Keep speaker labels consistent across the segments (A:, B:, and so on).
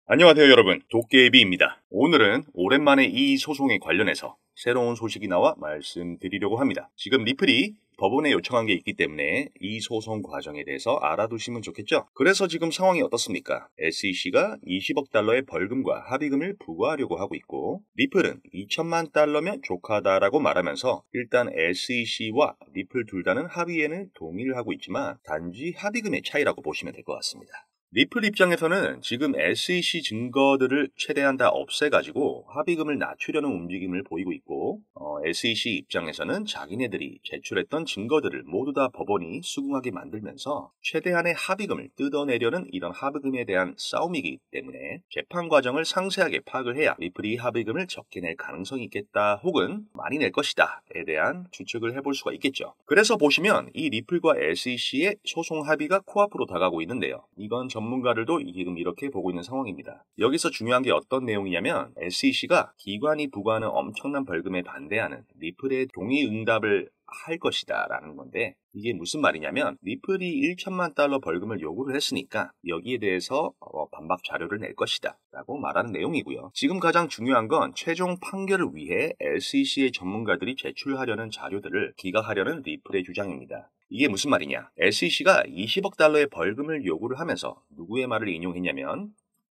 A: 안녕하세요 여러분, 도깨비입니다. 오늘은 오랜만에 이 소송에 관련해서 새로운 소식이 나와 말씀드리려고 합니다. 지금 리플이 법원에 요청한 게 있기 때문에 이 소송 과정에 대해서 알아두시면 좋겠죠? 그래서 지금 상황이 어떻습니까? SEC가 20억 달러의 벌금과 합의금을 부과하려고 하고 있고, 리플은 2천만 달러면 족하다라고 말하면서 일단 SEC와 리플 둘 다는 합의에는 동의를 하고 있지만 단지 합의금의 차이라고 보시면 될 것 같습니다. 리플 입장에서는 지금 SEC 증거들을 최대한 다 없애가지고 합의금을 낮추려는 움직임을 보이고 있고, SEC 입장에서는 자기네들이 제출했던 증거들을 모두 다 법원이 수긍하게 만들면서 최대한의 합의금을 뜯어내려는 이런 합의금에 대한 싸움이기 때문에 재판 과정을 상세하게 파악을 해야 리플이 합의금을 적게 낼 가능성이 있겠다 혹은 많이 낼 것이다에 대한 추측을 해볼 수가 있겠죠. 그래서 보시면 이 리플과 SEC의 소송 합의가 코앞으로 다가오고 있는데요. 이건 전문가들도 지금 이렇게 보고 있는 상황입니다. 여기서 중요한 게 어떤 내용이냐면 SEC가 기관이 부과하는 엄청난 벌금에 반대하는 리플의 동의 응답을 할 것이다 라는 건데, 이게 무슨 말이냐면 리플이 1천만 달러 벌금을 요구를 했으니까 여기에 대해서 반박 자료를 낼 것이다 라고 말하는 내용이고요. 지금 가장 중요한 건 최종 판결을 위해 SEC의 전문가들이 제출하려는 자료들을 기각하려는 리플의 주장입니다. 이게 무슨 말이냐? SEC가 20억 달러의 벌금을 요구를 하면서 누구의 말을 인용했냐면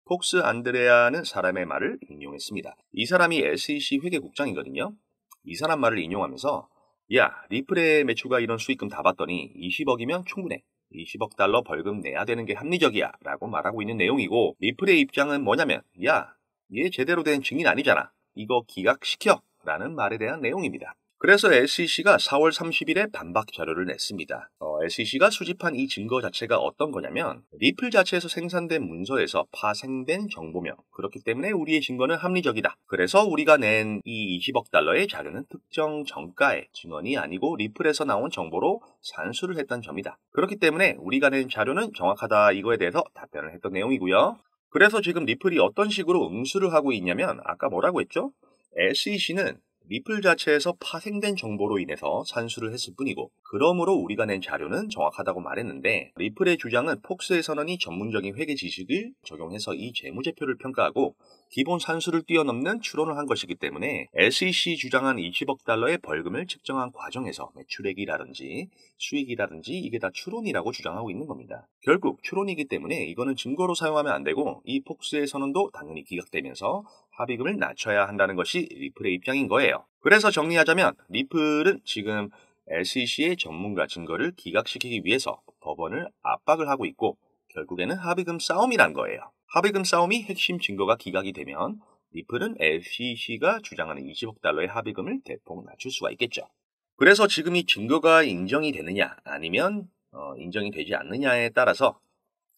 A: 폭스 안드레아는 사람의 말을 인용했습니다. 이 사람이 SEC 회계국장이거든요. 이 사람 말을 인용하면서 야, 리플의 매출과 이런 수익금 다 봤더니 20억이면 충분해. 20억 달러 벌금 내야 되는 게 합리적이야 라고 말하고 있는 내용이고, 리플의 입장은 뭐냐면 야, 얘 제대로 된 증인 아니잖아. 이거 기각시켜 라는 말에 대한 내용입니다. 그래서 SEC가 4월 30일에 반박 자료를 냈습니다. SEC가 수집한 이 증거 자체가 어떤 거냐면 리플 자체에서 생산된 문서에서 파생된 정보며, 그렇기 때문에 우리의 증거는 합리적이다. 그래서 우리가 낸 이 20억 달러의 자료는 특정 정가의 증언이 아니고 리플에서 나온 정보로 산수를 했던 점이다. 그렇기 때문에 우리가 낸 자료는 정확하다, 이거에 대해서 답변을 했던 내용이고요. 그래서 지금 리플이 어떤 식으로 응수를 하고 있냐면 아까 뭐라고 했죠? SEC는 리플 자체에서 파생된 정보로 인해서 산수를 했을 뿐이고, 그러므로 우리가 낸 자료는 정확하다고 말했는데, 리플의 주장은 폭스의 선언이 전문적인 회계 지식을 적용해서 이 재무제표를 평가하고 기본 산수를 뛰어넘는 추론을 한 것이기 때문에 SEC 주장한 20억 달러의 벌금을 측정한 과정에서 매출액이라든지 수익이라든지 이게 다 추론이라고 주장하고 있는 겁니다. 결국 추론이기 때문에 이거는 증거로 사용하면 안 되고, 이 폭스의 선언도 당연히 기각되면서 합의금을 낮춰야 한다는 것이 리플의 입장인 거예요. 그래서 정리하자면 리플은 지금 SEC의 전문가 증거를 기각시키기 위해서 법원을 압박을 하고 있고, 결국에는 합의금 싸움이란 거예요. 합의금 싸움이 핵심 증거가 기각이 되면 리플은 SEC가 주장하는 20억 달러의 합의금을 대폭 낮출 수가 있겠죠. 그래서 지금 이 증거가 인정이 되느냐 아니면 인정이 되지 않느냐에 따라서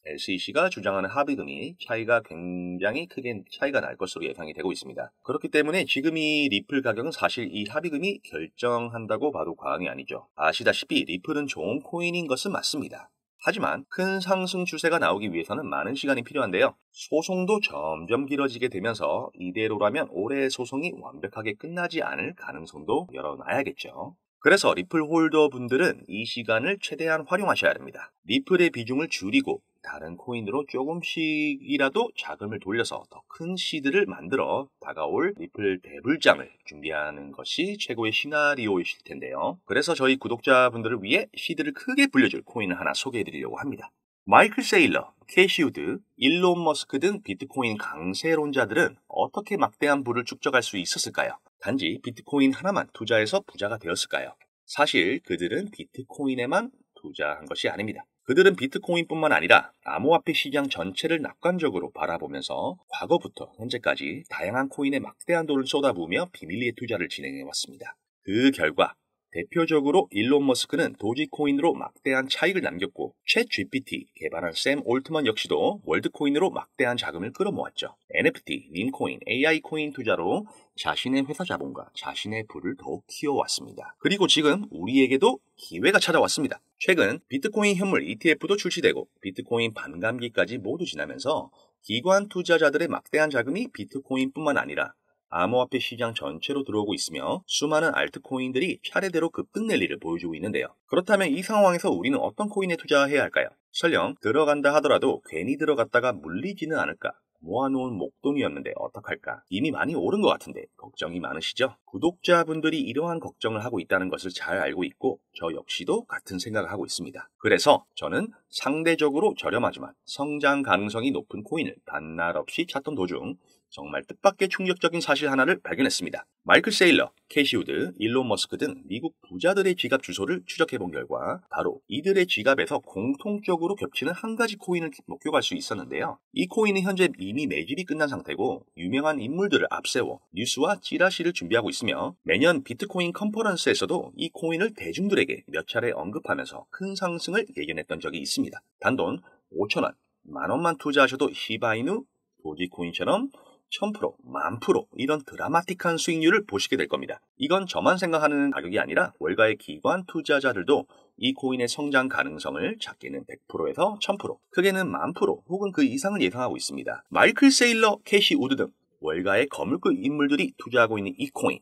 A: SEC가 주장하는 합의금이 차이가 굉장히 크게 차이가 날 것으로 예상이 되고 있습니다. 그렇기 때문에 지금 이 리플 가격은 사실 이 합의금이 결정한다고 봐도 과언이 아니죠. 아시다시피 리플은 좋은 코인인 것은 맞습니다. 하지만 큰 상승 추세가 나오기 위해서는 많은 시간이 필요한데요. 소송도 점점 길어지게 되면서 이대로라면 올해 소송이 완벽하게 끝나지 않을 가능성도 열어놔야겠죠. 그래서 리플 홀더 분들은 이 시간을 최대한 활용하셔야 됩니다. 리플의 비중을 줄이고 다른 코인으로 조금씩이라도 자금을 돌려서 더 큰 시드를 만들어 다가올 리플 대불장을 준비하는 것이 최고의 시나리오이실 텐데요. 그래서 저희 구독자분들을 위해 시드를 크게 불려줄 코인을 하나 소개해드리려고 합니다. 마이클 세일러, 캐시 우드, 일론 머스크 등 비트코인 강세론자들은 어떻게 막대한 부를 축적할 수 있었을까요? 단지 비트코인 하나만 투자해서 부자가 되었을까요? 사실 그들은 비트코인에만 투자한 것이 아닙니다. 그들은 비트코인뿐만 아니라 암호화폐 시장 전체를 낙관적으로 바라보면서 과거부터 현재까지 다양한 코인에 막대한 돈을 쏟아부으며 비밀리에 투자를 진행해왔습니다. 그 결과 대표적으로 일론 머스크는 도지코인으로 막대한 차익을 남겼고, 챗 GPT 개발한 샘 올트먼 역시도 월드코인으로 막대한 자금을 끌어모았죠. NFT, 밈코인, AI코인 투자로 자신의 회사 자본과 자신의 부를 더욱 키워왔습니다. 그리고 지금 우리에게도 기회가 찾아왔습니다. 최근 비트코인 현물 ETF도 출시되고 비트코인 반감기까지 모두 지나면서 기관 투자자들의 막대한 자금이 비트코인뿐만 아니라 암호화폐 시장 전체로 들어오고 있으며 수많은 알트코인들이 차례대로 급등 랠리를 보여주고 있는데요. 그렇다면 이 상황에서 우리는 어떤 코인에 투자해야 할까요? 설령 들어간다 하더라도 괜히 들어갔다가 물리지는 않을까? 모아놓은 목돈이었는데 어떡할까? 이미 많이 오른 것 같은데 걱정이 많으시죠? 구독자분들이 이러한 걱정을 하고 있다는 것을 잘 알고 있고 저 역시도 같은 생각을 하고 있습니다. 그래서 저는 상대적으로 저렴하지만 성장 가능성이 높은 코인을 반날 없이 찾던 도중 정말 뜻밖의 충격적인 사실 하나를 발견했습니다. 마이클 세일러, 캐시 우드, 일론 머스크 등 미국 부자들의 지갑 주소를 추적해본 결과 바로 이들의 지갑에서 공통적으로 겹치는 한 가지 코인을 목격할 수 있었는데요. 이 코인은 현재 이미 매집이 끝난 상태고 유명한 인물들을 앞세워 뉴스와 찌라시를 준비하고 있으며 매년 비트코인 컨퍼런스에서도 이 코인을 대중들에게 몇 차례 언급하면서 큰 상승을 예견했던 적이 있습니다. 단돈 5,000원, 만원만 투자하셔도 시바이누, 도지코인처럼 1000%, 10,000% 이런 드라마틱한 수익률을 보시게 될 겁니다. 이건 저만 생각하는 가격이 아니라 월가의 기관 투자자들도 이 코인의 성장 가능성을 작게는 100%에서 1000%, 크게는 10,000% 혹은 그 이상을 예상하고 있습니다. 마이클 세일러, 캐시 우드 등 월가의 거물급 인물들이 투자하고 있는 이 코인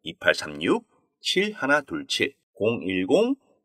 A: 010-2836-7127,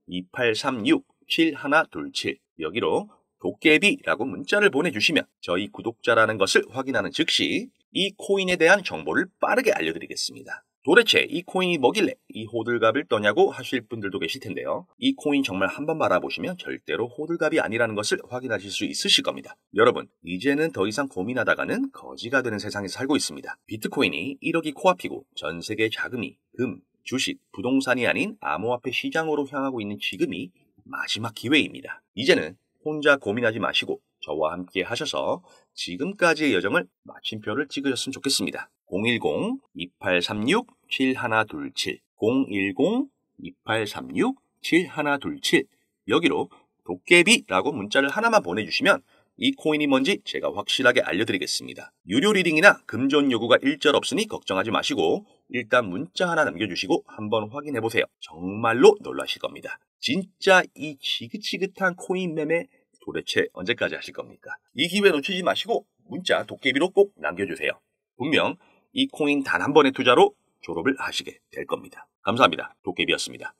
A: 010-2836-7127 여기로 도깨비라고 문자를 보내주시면 저희 구독자라는 것을 확인하는 즉시 이 코인에 대한 정보를 빠르게 알려드리겠습니다. 도대체 이 코인이 뭐길래 이 호들갑을 떠냐고 하실 분들도 계실 텐데요. 이 코인 정말 한번 바라보시면 절대로 호들갑이 아니라는 것을 확인하실 수 있으실 겁니다. 여러분, 이제는 더 이상 고민하다가는 거지가 되는 세상에서 살고 있습니다. 비트코인이 1억이 코앞이고 전 세계 자금이 금, 주식, 부동산이 아닌 암호화폐 시장으로 향하고 있는 지금이 마지막 기회입니다. 이제는 혼자 고민하지 마시고 저와 함께 하셔서 지금까지의 여정을 마침표를 찍으셨으면 좋겠습니다. 010-2836-7127, 010-2836-7127 여기로 도깨비라고 문자를 하나만 보내주시면 이 코인이 뭔지 제가 확실하게 알려드리겠습니다. 유료 리딩이나 금전 요구가 일절 없으니 걱정하지 마시고 일단 문자 하나 남겨주시고 한번 확인해보세요. 정말로 놀라실 겁니다. 진짜 이 지긋지긋한 코인 매매 도대체 언제까지 하실 겁니까? 이 기회 놓치지 마시고 문자 도깨비로 꼭 남겨주세요. 분명 이 코인 단 한 번의 투자로 졸업을 하시게 될 겁니다. 감사합니다. 도깨비였습니다.